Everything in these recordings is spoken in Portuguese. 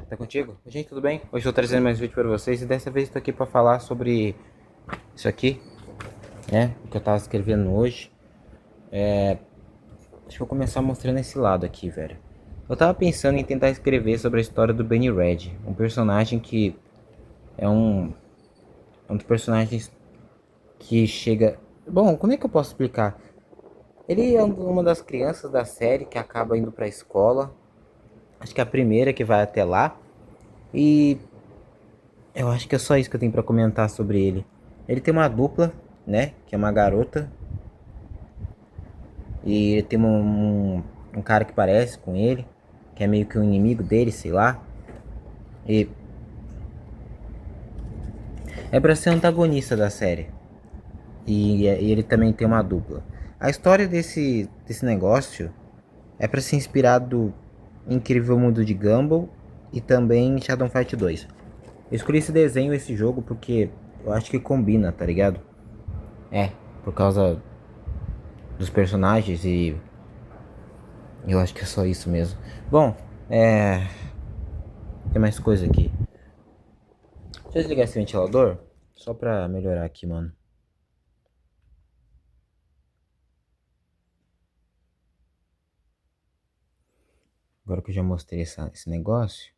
Tá contigo? Gente, tudo bem? Hoje estou trazendo mais vídeo para vocês e dessa vez estou aqui para falar sobre isso aqui, né? O que eu tava escrevendo hoje. Deixa eu começar mostrando esse lado aqui, velho. Eu tava pensando em tentar escrever sobre a história do Benny Red, um personagem que é um dos personagens que chega. Bom, como é que eu posso explicar? Ele é uma das crianças da série que acaba indo para a escola. Acho que é a primeira que vai até lá. E eu acho que é só isso que eu tenho pra comentar sobre ele. Ele tem uma dupla, né? Que é uma garota. E ele tem um cara que parece com ele. Que é meio que um inimigo dele, sei lá. E é pra ser antagonista da série. E ele também tem uma dupla. A história desse negócio é pra ser inspirado em Incrível Mundo de Gumball e também em Shadow Fight 2. Eu escolhi esse desenho, esse jogo, porque eu acho que combina, tá ligado? É, por causa dos personagens e eu acho que é só isso mesmo. Bom, tem mais coisa aqui. Deixa eu desligar esse ventilador, só pra melhorar aqui, mano. Agora que eu já mostrei esse negócio.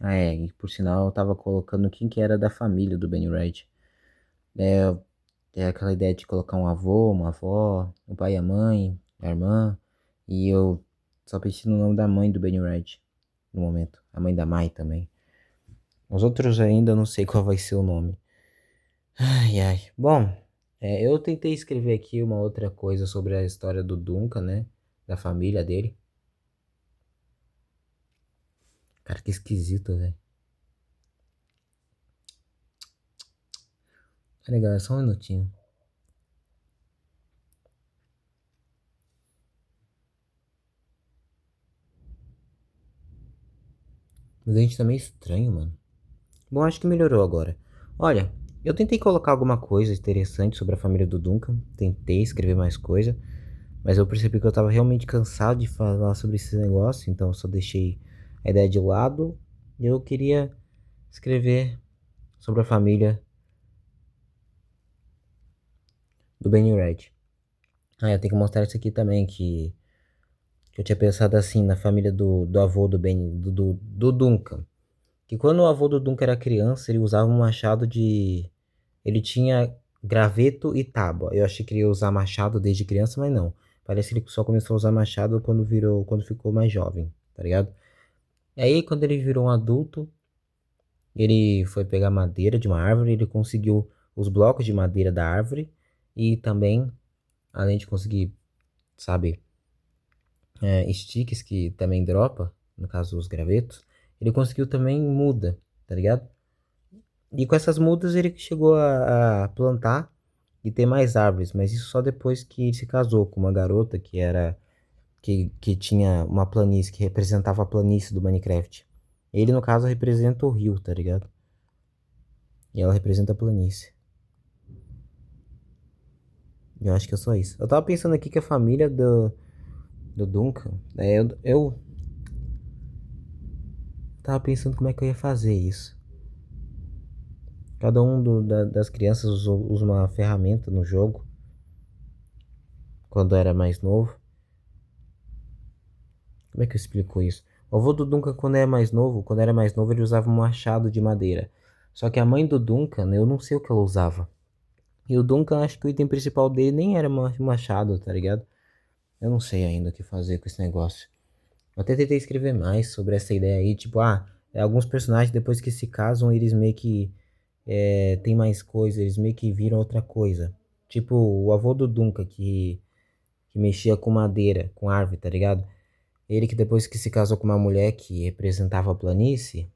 E por sinal eu tava colocando quem que era da família do Benny Red. É, é aquela ideia de colocar um avô, uma avó, o pai e a mãe, a irmã. E eu só pensei no nome da mãe do Benny Red no momento. A mãe da Mai também. Os outros ainda não sei qual vai ser o nome. Ai, ai. Bom, eu tentei escrever aqui uma outra coisa sobre a história do Duncan, né? Da família dele. Cara, que esquisito, velho. Tá legal, é só um minutinho. Mas a gente tá meio estranho, mano. Bom, acho que melhorou agora. Olha, eu tentei colocar alguma coisa interessante sobre a família do Duncan. Tentei escrever mais coisa. Mas eu percebi que eu tava realmente cansado de falar sobre esse negócio. Então eu só deixei a ideia de lado. E eu queria escrever sobre a família do Benny Red. Eu tenho que mostrar isso aqui também, que eu tinha pensado assim na família do avô do Ben, do Duncan. Que quando o avô do Duncan era criança, ele usava um machado de. Ele tinha graveto e tábua. Eu achei que ele ia usar machado desde criança, mas não. Parece que ele só começou a usar machado quando ficou mais jovem, tá ligado? E aí, quando ele virou um adulto, ele foi pegar madeira de uma árvore, ele conseguiu os blocos de madeira da árvore e também, além de conseguir, sabe, sticks que também dropa, no caso os gravetos, ele conseguiu também muda, tá ligado? E com essas mudas ele chegou a plantar e ter mais árvores, mas isso só depois que ele se casou com uma garota que tinha uma planície, que representava a planície do Minecraft. Ele, no caso, representa o rio, tá ligado? E ela representa a planície. Eu acho que é só isso. Eu tava pensando aqui que a família do Duncan, eu tava pensando como é que eu ia fazer isso. Cada um das crianças usa uma ferramenta no jogo, quando era mais novo. Como é que eu explico isso? O avô do Duncan, quando era mais novo, ele usava um machado de madeira. Só que a mãe do Duncan, eu não sei o que ela usava. E o Duncan, acho que o item principal dele nem era machado, tá ligado? Eu não sei ainda o que fazer com esse negócio. Eu até tentei escrever mais sobre essa ideia aí, tipo, alguns personagens depois que se casam, eles meio que tem mais coisa, eles meio que viram outra coisa. Tipo, o avô do Duncan, que mexia com madeira, com árvore, tá ligado? Ele que depois que se casou com uma mulher que representava a planície,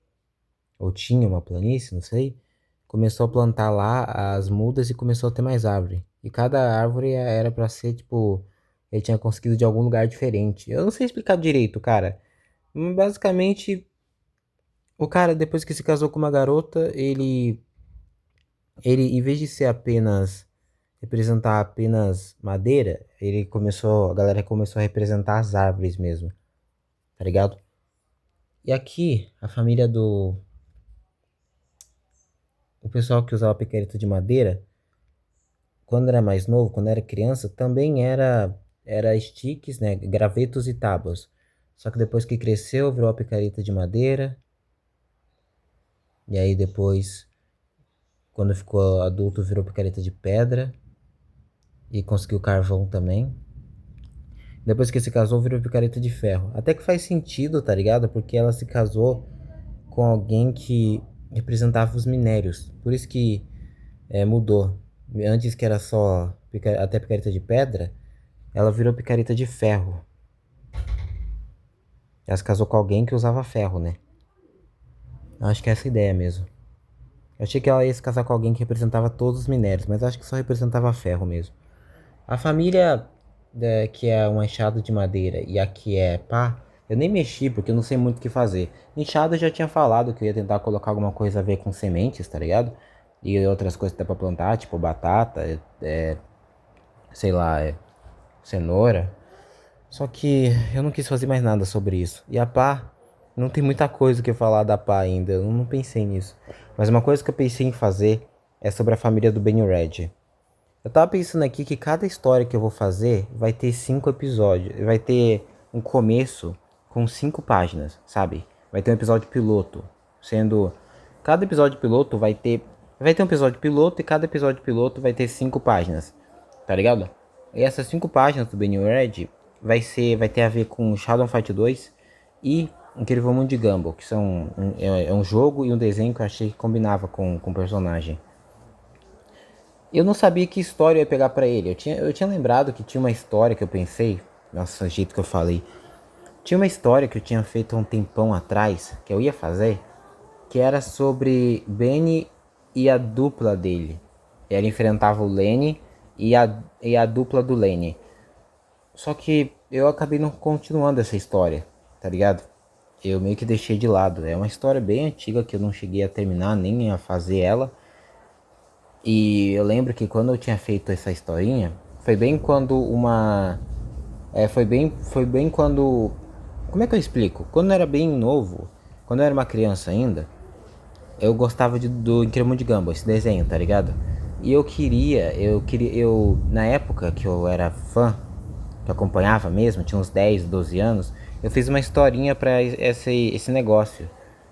ou tinha uma planície, não sei, começou a plantar lá as mudas e começou a ter mais árvore. E cada árvore era pra ser, tipo, ele tinha conseguido de algum lugar diferente. Eu não sei explicar direito, cara. Basicamente, o cara, depois que se casou com uma garota, ele, em vez de ser apenas representar apenas madeira, a galera começou a representar as árvores mesmo, tá ligado? E aqui, a família do... O pessoal que usava picareta de madeira, quando era mais novo, quando era criança, também era sticks, né? Gravetos e tábuas. Só que depois que cresceu, virou a picareta de madeira. E aí depois, quando ficou adulto, virou picareta de pedra. E conseguiu carvão também. Depois que se casou, virou picareta de ferro. Até que faz sentido, tá ligado? Porque ela se casou com alguém que representava os minérios. Por isso que mudou. Antes que era só até picareta de pedra, ela virou picareta de ferro. Ela se casou com alguém que usava ferro, né? Acho que é essa a ideia mesmo. Eu achei que ela ia se casar com alguém que representava todos os minérios, mas acho que só representava ferro mesmo. A família que é um enxado de madeira e a que é pá, eu nem mexi porque eu não sei muito o que fazer. Enxado eu já tinha falado que eu ia tentar colocar alguma coisa a ver com sementes, tá ligado? E outras coisas que dá pra plantar, tipo batata, sei lá, cenoura. Só que eu não quis fazer mais nada sobre isso. E a pá, não tem muita coisa que falar da pá ainda, eu não pensei nisso. Mas uma coisa que eu pensei em fazer é sobre a família do Benny Red. Eu tava pensando aqui que cada história que eu vou fazer vai ter 5 episódios. Vai ter um começo com 5 páginas, sabe? Vai ter um episódio piloto. Sendo. Cada episódio piloto vai ter. Vai ter um episódio piloto e cada episódio piloto vai ter 5 páginas. Tá ligado? E essas 5 páginas do Benny Red vai ter a ver com Shadow Fight 2 e Incrível Mundo de Gumball, que são é um jogo e um desenho que eu achei que combinava com o personagem. Eu não sabia que história eu ia pegar pra ele. Eu tinha lembrado que tinha uma história que eu pensei. Nossa, o jeito que eu falei. Tinha uma história que eu tinha feito há um tempão atrás, que eu ia fazer, que era sobre Benny e a dupla dele. Ele enfrentava o Lenny e a dupla do Lenny. Só que eu acabei não continuando essa história, tá ligado? Eu meio que deixei de lado. É uma história bem antiga que eu não cheguei a terminar, nem a fazer ela. E eu lembro que quando eu tinha feito essa historinha, foi bem quando uma. Foi bem quando. Como é que eu explico? Quando eu era bem novo, quando eu era uma criança ainda, eu gostava do Incrível de Gumball, esse desenho, tá ligado? E na época que eu era fã, que eu acompanhava mesmo, tinha uns 10, 12 anos, eu fiz uma historinha pra esse negócio.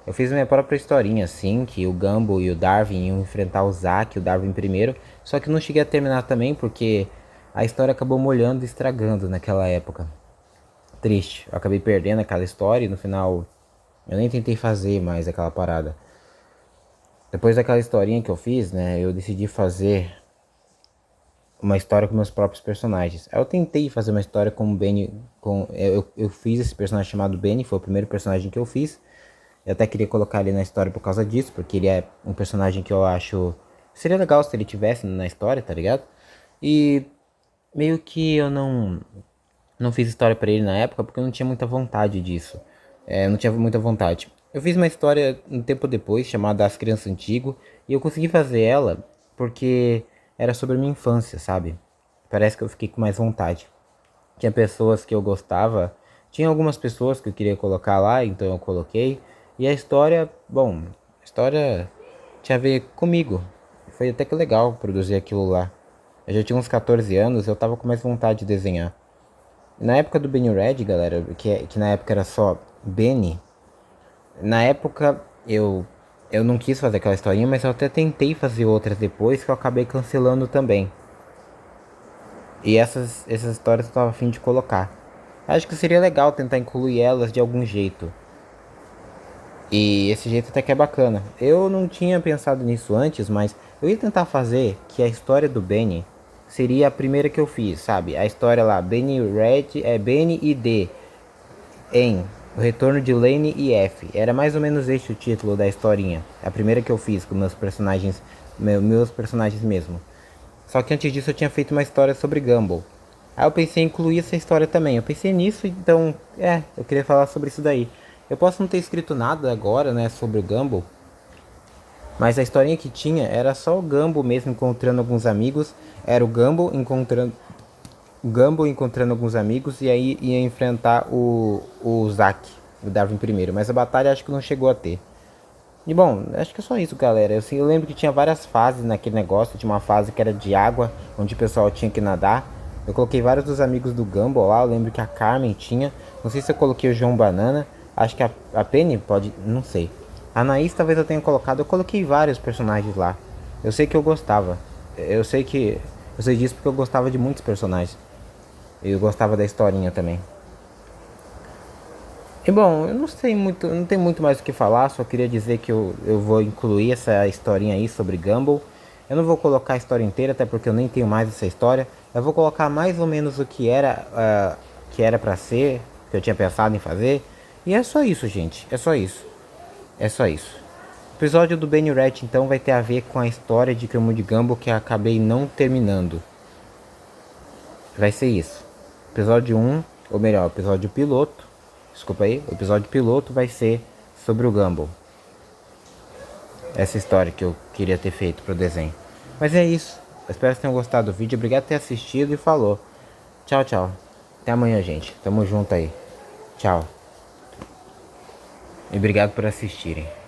Eu fiz minha própria historinha, assim, que o Gumball e o Darwin iam enfrentar o Zack e o Darwin primeiro, só que não cheguei a terminar também porque a história acabou molhando e estragando naquela época. Triste, eu acabei perdendo aquela história e no final eu nem tentei fazer mais aquela parada. Depois daquela historinha que eu fiz, né, eu decidi fazer uma história com meus próprios personagens. Aí eu tentei fazer uma história com o Benny, eu fiz esse personagem chamado Benny, foi o primeiro personagem que eu fiz. Eu até queria colocar ele na história por causa disso, porque ele é um personagem que eu acho seria legal se ele tivesse na história, tá ligado? E meio que eu não fiz história pra ele na época porque eu não tinha muita vontade disso. Eu não tinha muita vontade. Eu fiz uma história um tempo depois chamada As Crianças Antigo e eu consegui fazer ela porque era sobre a minha infância, sabe? Parece que eu fiquei com mais vontade. Tinha pessoas que eu gostava, tinha algumas pessoas que eu queria colocar lá, então eu coloquei. E a história, bom, a história tinha a ver comigo. Foi até que legal produzir aquilo lá. Eu já tinha uns 14 anos, eu tava com mais vontade de desenhar. Na época do Benny Red, galera, que na época era só Benny, na época eu não quis fazer aquela historinha, mas eu até tentei fazer outras depois que eu acabei cancelando também. E essas histórias eu tava a fim de colocar. Acho que seria legal tentar incluir elas de algum jeito. E esse jeito até que é bacana. Eu não tinha pensado nisso antes, mas eu ia tentar fazer que a história do Benny seria a primeira que eu fiz, sabe? A história lá, Benny Red, Benny e D em O Retorno de Lane e F. Era mais ou menos este o título da historinha. A primeira que eu fiz com meus personagens mesmo. Só que antes disso eu tinha feito uma história sobre Gumball. Aí eu pensei em incluir essa história também. Eu pensei nisso, então, eu queria falar sobre isso daí. Eu posso não ter escrito nada agora, né, sobre o Gumball, mas a historinha que tinha era só o Gumball mesmo encontrando alguns amigos. Era o Gumball encontrando alguns amigos e aí ia enfrentar o Zack. o Darwin primeiro, mas a batalha acho que não chegou a ter. E bom, acho que é só isso, galera. Eu lembro que tinha várias fases naquele negócio. Tinha uma fase que era de água, onde o pessoal tinha que nadar. Eu coloquei vários dos amigos do Gumball lá. Eu lembro que a Carmen tinha. Não sei se eu coloquei o João Banana. Acho que a Penny pode. Não sei. A Anaís talvez eu tenha colocado. Eu coloquei vários personagens lá. Eu sei que eu gostava. Eu sei que. Eu sei disso porque eu gostava de muitos personagens. Eu gostava da historinha também. E bom, eu não sei muito, não tem muito mais o que falar, só queria dizer que eu vou incluir essa historinha aí sobre Gumball. Eu não vou colocar a história inteira, até porque eu nem tenho mais essa história. Eu vou colocar mais ou menos o que era para ser, que eu tinha pensado em fazer. E é só isso, gente. É só isso. É só isso. O episódio do Benny Rat então vai ter a ver com a história de Cremo de Gumball que eu acabei não terminando. Vai ser isso. Episódio um, ou melhor, episódio piloto. Desculpa aí, o episódio piloto vai ser sobre o Gumball. Essa história que eu queria ter feito pro desenho. Mas é isso. Eu espero que tenham gostado do vídeo. Obrigado por ter assistido e falou. Tchau, tchau. Até amanhã, gente. Tamo junto aí. Tchau. E obrigado por assistirem.